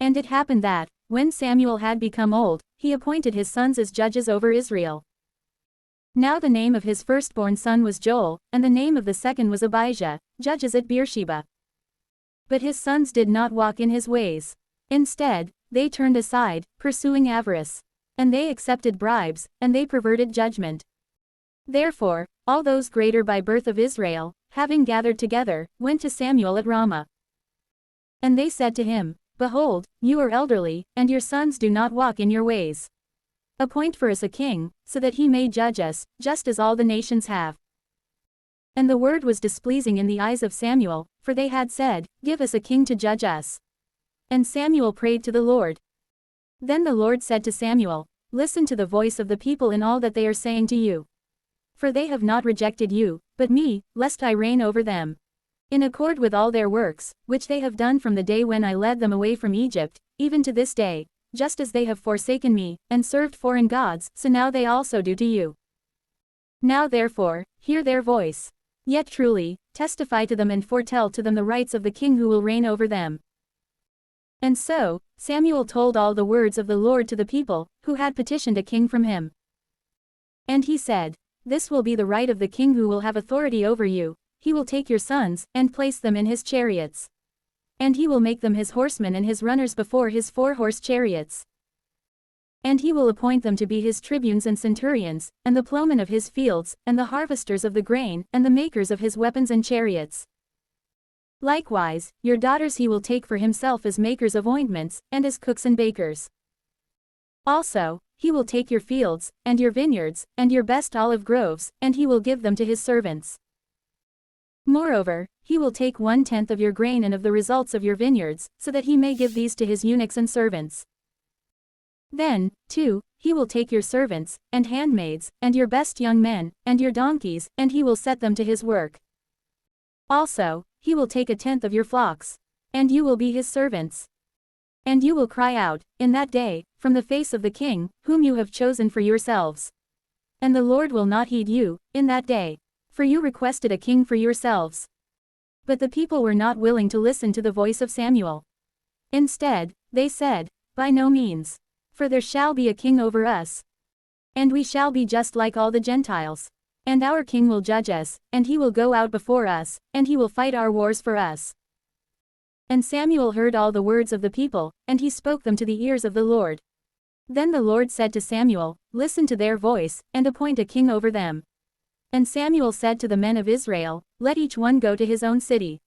And it happened that, when Samuel had become old, he appointed his sons as judges over Israel. Now the name of his firstborn son was Joel, and the name of the second was Abijah, judges at Beersheba. But his sons did not walk in his ways. Instead, they turned aside, pursuing avarice. And they accepted bribes, and they perverted judgment. Therefore, all those greater by birth of Israel, having gathered together, went to Samuel at Ramah. And they said to him, Behold, you are elderly, and your sons do not walk in your ways. Appoint for us a king, so that he may judge us, just as all the nations have. And the word was displeasing in the eyes of Samuel, for they had said, Give us a king to judge us. And Samuel prayed to the Lord. Then the Lord said to Samuel, Listen to the voice of the people in all that they are saying to you. For they have not rejected you, but me, lest I reign over them. In accord with all their works, which they have done from the day when I led them away from Egypt, even to this day, just as they have forsaken me, and served foreign gods, so now they also do to you. Now therefore, hear their voice. Yet truly, testify to them and foretell to them the rights of the king who will reign over them. And so, Samuel told all the words of the Lord to the people, who had petitioned a king from him. And he said, This will be the right of the king who will have authority over you. He will take your sons, and place them in his chariots. And he will make them his horsemen and his runners before his 4-horse chariots. And he will appoint them to be his tribunes and centurions, and the plowmen of his fields, and the harvesters of the grain, and the makers of his weapons and chariots. Likewise, your daughters he will take for himself as makers of ointments, and as cooks and bakers. Also, he will take your fields, and your vineyards, and your best olive groves, and he will give them to his servants. Moreover, he will take 1/10 of your grain and of the results of your vineyards, so that he may give these to his eunuchs and servants. Then, too, he will take your servants, and handmaids, and your best young men, and your donkeys, and he will set them to his work. Also, he will take 1/10 of your flocks. And you will be his servants. And you will cry out, in that day, from the face of the king, whom you have chosen for yourselves. And the Lord will not heed you, in that day. For you requested a king for yourselves. But the people were not willing to listen to the voice of Samuel. Instead, they said, By no means. For there shall be a king over us. And we shall be just like all the Gentiles. And our king will judge us, and he will go out before us, and he will fight our wars for us. And Samuel heard all the words of the people, and he spoke them to the ears of the Lord. Then the Lord said to Samuel, Listen to their voice, and appoint a king over them. And Samuel said to the men of Israel, Let each one go to his own city.